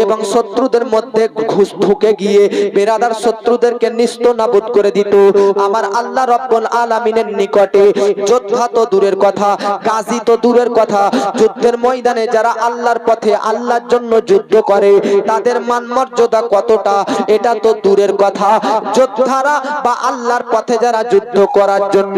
Speaker 1: এবং শত্রুদের মধ্যে ঘুষ ঢুকে গিয়ে বিরাদার শত্রুদেরকে নিস্ত নাবুদ করে দিত। আমার আল্লাহ রাব্বুল আলামিনের নিকটে যোদ্ধা তো দূরের কথা, গাজী তো দূরের কথা, যুদ্ধের ময়দানে যারা আল্লাহর পথে আল্লাহর জন্য যুদ্ধ করে তাদের মান মর্যাদা কতটা, এটা তো দূরের কথা। যোদ্ধারা বা আল্লাহর পথে যারা যুদ্ধ করার জন্য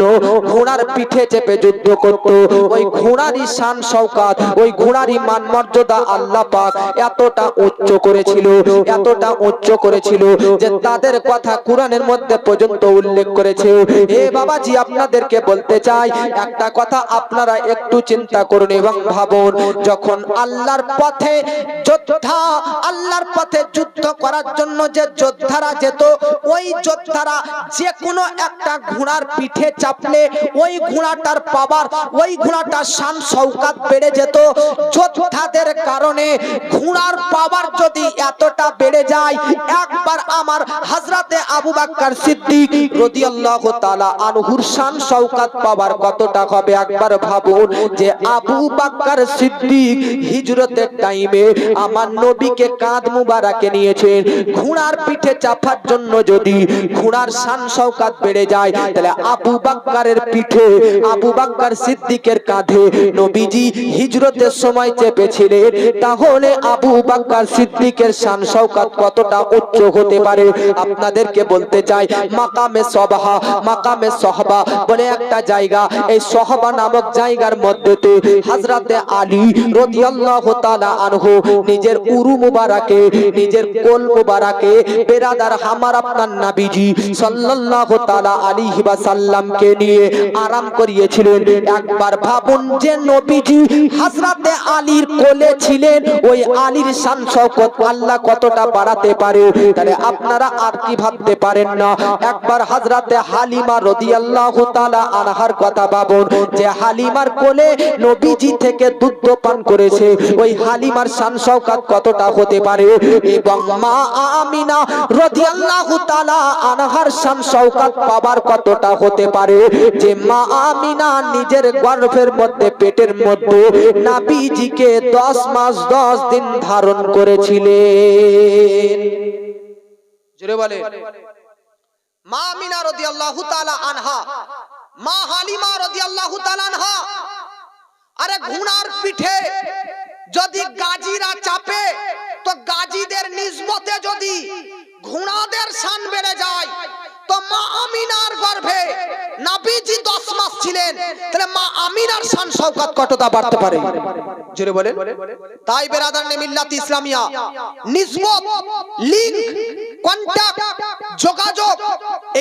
Speaker 1: ঘোড়ার পিঠে চেপে যুদ্ধ করত, ওই ঘোড়ারই শান শওকাত, ওই ঘোড়ারই মান মর্যাদা আল্লাহ পাক এতটা উচ্চ করেছিল, এতটা উচ্চ করেছিল যে তাদের কথা কোরআনের মধ্যে পর্যন্ত উল্লেখ করেছে। এ বাবাজি, আপনাদেরকে বলতে চাই একটা কথা, আপনারা একটু চিন্তা করুন এবং ভাবুন, যখন আল্লাহর পথে যোদ্ধা, আল্লাহর পথে যুদ্ধ করার জন্য যে যোদ্ধারা যেত, ওই যোদ্ধারা যে কোনো একটা ঘোড়ার পিঠে চাপলে ওই ঘোড়াটার পাওয়ার, ওই ঘোড়াটার শান শওকাত বেড়ে যেত। যোদ্ধাদের কারণে ঘোড়ার পাওয়ার যদি এতটা বেড়ে যায়, একবার আমার হযরতে আবু বকর সিদ্দিক রাদিয়াল্লাহু তাআলা আনহুর শান শওকাত পাওয়ার কতটা হবে একবার ভাবুন। যে আবু বকর সিদ্দিক হিজরতের টাইমে আমার নবীকে কাঁধ মুবারকে নিয়েছেন, ঘোড়ার পিঠে চাপার জন্য যদি ঘোড়ার শান শওকাত বেড়ে যায়, তাহলে আবু বকরের পিঠে, আবু বকর সিদ্দিকের কাঁধে নবীজি হিজরতের সময় চেপেছিলেন, তাহলে আবু বকর সিদ্দিকের শান শওকাত কতটা উচ্চ হতে পারে। আপনাদেরকে বলতে চাই, মাকামে সবহা, মাকামে সহবা বলে একটা জায়গা, এই সহবা নামক জায়গার মধ্যেতে হযরতে আলী রাদিয়াল্লাহু তাআলা আনহু নিজের উরু মুবারাকে, নিজের কোল মুবারাকে বেরাদার আমার আপনার নবীজি সাল্লাল্লাহু তাআলা আলাইহি ওয়াসাল্লামকে নিয়ে আরাম করিয়েছিলেন। একবার ভাবুন যে নবীজি হযরতে আলীর কোলে ছিলেন, ওই আলীর শান শওকত আল্লাহ কতটা বাড়াতে পারে, তাহলে আপনারা আর কি ভাবতে পারেন না। একবার হযরতে হালিমা রাদিয়াল্লাহু তাআলা আনহার কথা ভাবুন, যে হালিমার কোলে নবীজি
Speaker 2: থেকে দুধ পান করেছে, ওই হালিমার শান শওকত কতটা হতে পারে, এবং মা আমিনা রাদিয়াল্লাহু তাআলা আনহার শান শওকত পাবার কতটা হতে পারে, যে মা আমিনা নিজের গর্ভের মধ্যে, পেটের মধ্যে নবীজিকে 10 মাস 10 দিন ধারণ করেছিলেন।
Speaker 1: জোরে বলে মা আমিনা রাদিয়াল্লাহু তাআলা আনহা, মা হালিমা রাদিয়াল্লাহু তাআলা আনহা। আরে ঘোড়ার পিঠে যদি গাজীরা চাপে, তো গাজীদের নিসবতে যদি ঘোড়াদের শান বেড়ে যায়, তো মা আমিনার গর্ভে নবীজি 10 মাস ছিলেন, তাহলে মা আমিনার শান শওকত কতটা বাড়তে পারে? জোরে বলেন। তাই বেরাদারনে মিল্লাত ইসলামিয়া, নিসবত, লিঙ্ক, কন্টাক্ট, যোগাযোগ,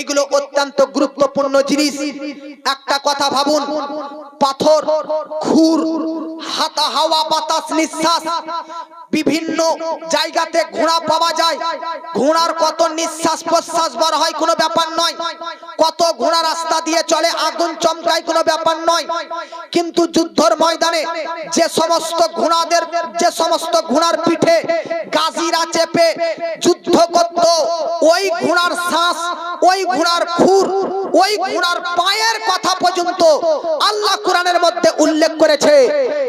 Speaker 1: এগুলো অত্যন্ত গুরুত্বপূর্ণ জিনিস। একটা কথা ভাবুন, পাথর, খুর, হাতা, হাওয়া, বাতাস, নিঃশ্বাস, বিভিন্ন জায়গাতে ঘোড়া পাওয়া যায়। ঘোড়ার কত নিঃশ্বাস প্রশ্বাস বার হয় কোনো ব্যাপার নয়, কত ঘোড়া রাস্তা দিয়ে চলে, আগুন চমকায় কোনো ব্যাপার নয়। কিন্তু যুদ্ধের ময়দানে যে সমস্ত ঘোড়ার পিঠে গাজীরা চেপে যুদ্ধ করত, ওই ঘোড়ার শ্বাস, ওই ঘোড়ার খুর, ওই ঘোড়ার পায়ের কথা পর্যন্ত আল্লাহ কোরআনের মধ্যে উল্লেখ করেছে।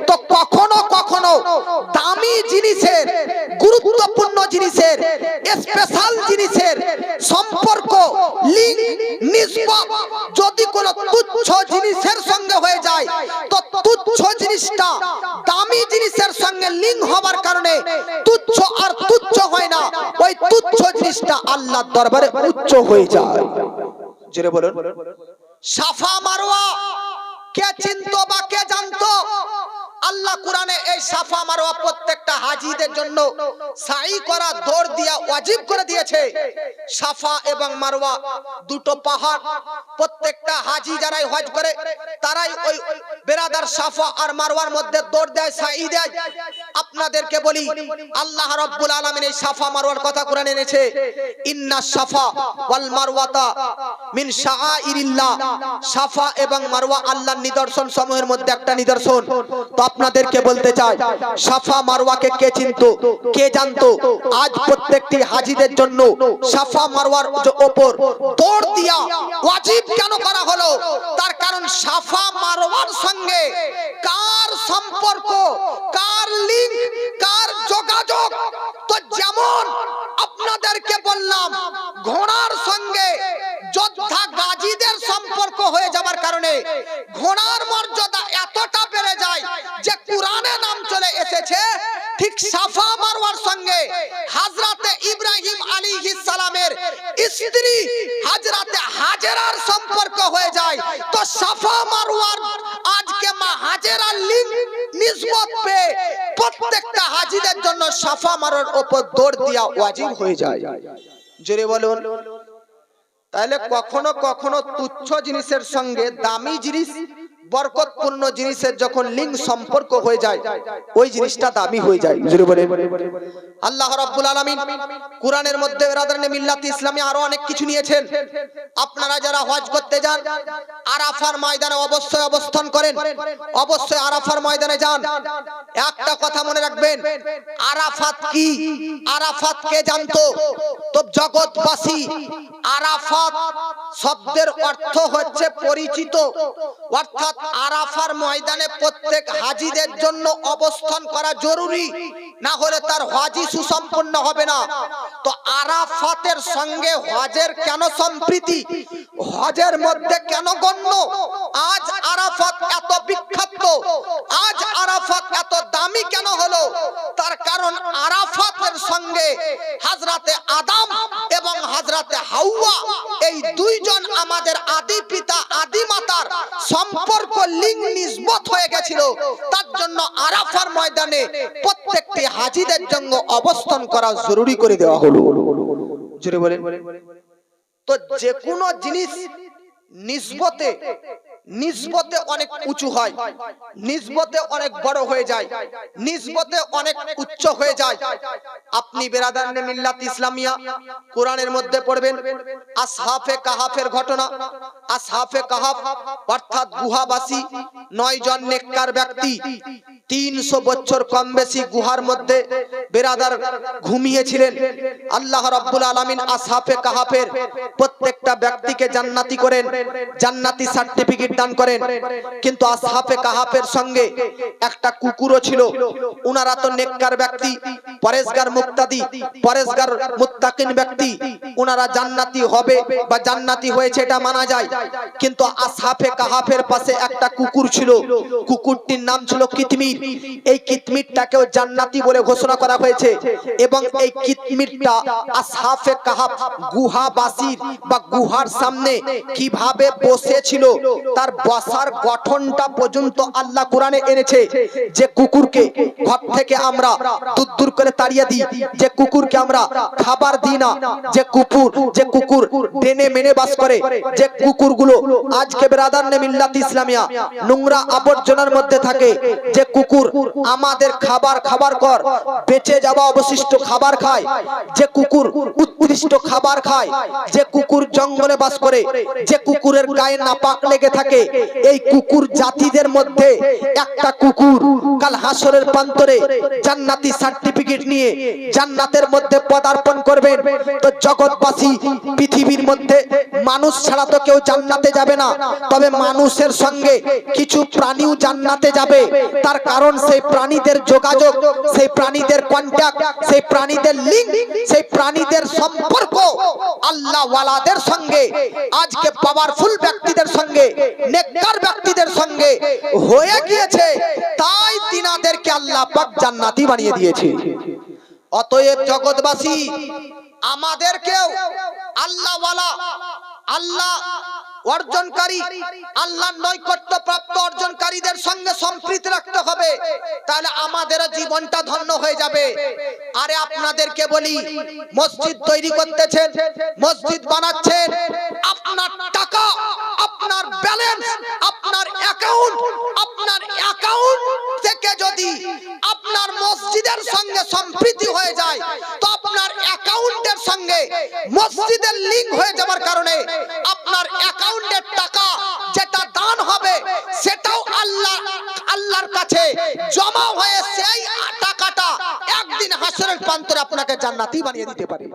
Speaker 1: তো কখনো কখনো দামি জিনিসের, গুরুত্বপূর্ণ জিনিসের, স্পেশাল জিনিসের সম্পর্ক, লিঙ্ক, নিসবত যদি কোনো তুচ্ছ জিনিসের সঙ্গে হয়ে যায়, তো তুচ্ছ জিনিসটা দামি জিনিসের সঙ্গে লিঙ্ক হবার কারণে তুচ্ছ আর তুচ্ছ হয় না, ওই তুচ্ছ জিনিসটা আল্লাহর দরবারে উচ্চ হয়ে যায়। জোরে বলুন। সাফা মারওয়া কে চিনতো বা কে জানতো? আল্লাহ কোরআনে এই সাফা মারওয়া প্রত্যেকটা হাজীদের জন্য সাই করা, দৌড় দিয়া ওয়াজিব করে দিয়েছে। সাফা এবং মারওয়া দুটো পাহাড়, প্রত্যেকটা হাজী যারাই হজ করে তারাই ওই বেরাদার সাফা আর মারওয়ার মধ্যে দৌড় দেয়, সাই দেয়। আপনাদেরকে বলি, আল্লাহ রাব্বুল আলামিন এই সাফা মারওয়ার কথা কোরআনে এনেছে, ইন্না সাফা ওয়াল মারওয়াতা মিন শাআইরিল্লাহ। সাফা এবং মারওয়া আল্লাহর নিদর্শন সমূহের মধ্যে একটা নিদর্শন। তো আপনাদেরকে বলতে চাই, সাফা মারওয়াকে কে চিনতো, কে জানতো? আজ প্রত্যেকটি হাজীদের জন্য সাফা মারওয়ার উপর দৌড় দিয়া ওয়াজিব কেন করা হলো? তার কারণ সাফা মারওয়ার সঙ্গে কার সম্পর্ক, কার লিঙ্ক, কার যোগাযোগ? তো যেমন আপনাদেরকে বললাম, ঘোড়ার সঙ্গে যোদ্ধা গাজীদের সম্পর্ক হয়ে যাবার কারণে ঘোড়ার মর্যাদা এতটা বেড়ে যায় যে কুরআনে নাম চলে এসেছে। ঠিক সাফা মারওয়ার সঙ্গে হযরতে ইব্রাহিম আলাইহিস সালামের স্ত্রী হযরতে হাজেরার সম্পর্ক হয়ে যায়। তো সাফা মারওয়ার আজকে মা হাজেরার লিঙ্ক, নিসবত পেয়ে প্রত্যেকটা হাজীদের জন্য সাফা মারওয়ার উপর দৌড় দিয়া ওয়াজিব হয়ে যায়। জোরে বলুন। তাহলে কখনো কখনো তুচ্ছ জিনিসের সঙ্গে দামি জিনিস, বরকতপূর্ণ জিনিসের যখন লিঙ্ক সম্পর্ক হয়ে যায়, ওই জিনিসটা দামি হয়ে যায়। জোরে বলেন। আল্লাহ রাব্বুল আলামিন কুরআনের মধ্যে বেরাদারনে মিল্লাত ইসলামী আরো অনেক কিছু নিয়েছেন। আপনারা যারা হজ করতে যান, আরাফার ময়দানে অবশ্যই অবস্থান করেন, অবশ্যই আরাফার ময়দানে যান। একটা কথা মনে রাখবেন, আরাফাত কি, আরাফাত কে জানতো? তো জগৎবাসী আরাফাত শব্দের অর্থ হচ্ছে পরিচিত, অর্থাৎ আরাফার ময়দানে প্রত্যেক হাজীদের জন্য অবস্থান করা জরুরি, না হলে তার হজই সুসম্পন্ন হবে না। তো আরাফাতের সঙ্গে হজের কেন সম্প্রীতি, হজের মধ্যে কেন গণ্য? আজ আরাফাত এত বিখ্যাত, আজ আরাফাত এত দামি কেন হলো? তার কারণ আরাফাতের সঙ্গে হযরতে আদম এবং হযরতে হাওয়া, এই দুইজন আমাদের আদি পিতা আদি মাতার সম্পর্ক, লিঙ্ক, নিসবত হয়ে গেছিল। তার জন্য আরাফার ময়দানে প্রত্যেকটি হাজীদের জন্য অবস্থান করা জরুরি করে দেওয়া হলো। জোরে বলেন। তো যে কোনো জিনিস নিসবতে নিসবতে অনেক উঁচু হয়, নিসবতে অনেক বড় হয়ে যায়, নিসবতে অনেক উচ্চ হয়ে যায়। আপনি বেরাদারনে মিল্লাত ইসলামিয়া কোরআনের মধ্যে পড়বেন আসহাফে কাহাফের ঘটনা। আসহাফে কাহাফ অর্থাৎ গুহাবাসী 9 জন নেককার ব্যক্তি, 300 বছর কম বেশি গুহার মধ্যে বেরাদার ঘুমিয়েছিলেন। আল্লাহ রাব্বুল আলামিন আসহাবে কাহাফের প্রত্যেকটা ব্যক্তিকে জান্নাতি করেন, জান্নাতি সার্টিফিকেট দান করেন। কিন্তু আসহাবে কাহাফের সঙ্গে একটা কুকুরও ছিল। উনারা তো নেককার ব্যক্তি, পরেশগার মুক্তাদি, পরেশগার মুত্তাকিন ব্যক্তি, উনারা জান্নাতি হবে বা জান্নাতি হয়েছে এটা মানা যায়। কিন্তু আসহাবে কাহাফের পাশে একটা কুকুর ছিল, কুকুরটির নাম ছিল কিতমির। এই কিতমিরটাকেও জান্নাতি বলে ঘোষণা করা হয়েছে। এবং এই কিতমিরটা আসহাবে কাহাফ গুহাবাসীর বা গুহার সামনে কিভাবে বসেছিল তার বসার গঠনটা পর্যন্ত আল্লাহ কোরআনে এনেছে। যে কুকুরকে ঘর থেকে আমরা দূর দূর করে তাড়িয়ে দিই, যে কুকুরকে আমরা খাবার দিই না, যে কুকুর টেনে মেনে বাস করে, যে কুকুরগুলো আজকে বেরাদার নে মিল্লাত ইসলামিয়া নোংরা আবর্জনার মধ্যে থাকে, যে কুকুর আমাদের খাবার কর বেঁচে যাওয়া অবশিষ্ট খাবার খায়, যে কুকুর উৎকৃষ্ট খাবার খায়, যে কুকুর জঙ্গলে বাস করে, যে কুকুরের গায়ে নাপাক লেগে থাকে, এই কুকুর জাতিদের মধ্যে একটা কুকুর কাল হাসরের প্রান্তরে জান্নাতি সার্টিফিকেট নিয়ে জান্নাতের মধ্যে পদার্পণ করবেন। তো জগৎবাসী পৃথিবীর মধ্যে মানুষ ছাড়া তো কেউ জান্নাতে যাবে না, তবে মানুষের সঙ্গে কিছু প্রাণীও জান্নাতে যাবে। তার কারণ সেই প্রাণীদের যোগাযোগ, সেই প্রাণীদের কন্টাক্ট, সেই প্রাণীদের লিঙ্ক, সেই প্রাণীদের সম্পর্ক আল্লাহ ওয়ালাদের সঙ্গে, আজকে পাওয়ারফুল ব্যক্তিদের সঙ্গে, নেককার ব্যক্তিদের সঙ্গে হয়ে গিয়েছে। তাই তিনাদেরকে আল্লাহ পাক জান্নাতি বানিয়ে দিয়েছে। অতএব জগৎবাসী আমাদেরকেও আল্লাহ ওয়ালা, আল্লাহ অর্জনকারী, আল্লাহর নৈকট্য প্রাপ্ত অর্জনকারীদের সঙ্গে সম্পৃক্ত রাখতে হবে, তাহলে আমাদের জীবনটা ধন্য হয়ে যাবে। আরে আপনাদেরকে বলি, মসজিদ তৈরি করতেছেন, মসজিদ বানাচ্ছেন, আপনার টাকা, আপনার ব্যালেন্স, আপনার অ্যাকাউন্ট থেকে যদি আপনার মসজিদের সঙ্গে সম্পৃক্তি হয়ে যায়, তো আপনার অ্যাকাউন্টের সঙ্গে মসজিদের লিংক হয়ে যাওয়ার কারণে আপনার অ্যাকাউন্টের টাকা যেটা দান হবে সেটাও আল্লাহর কাছে জমা হয়ে সেই টাকাটা একদিন হাসরের প্রান্তরে আপনাকে জান্নাতি বানিয়ে দিতে পারে।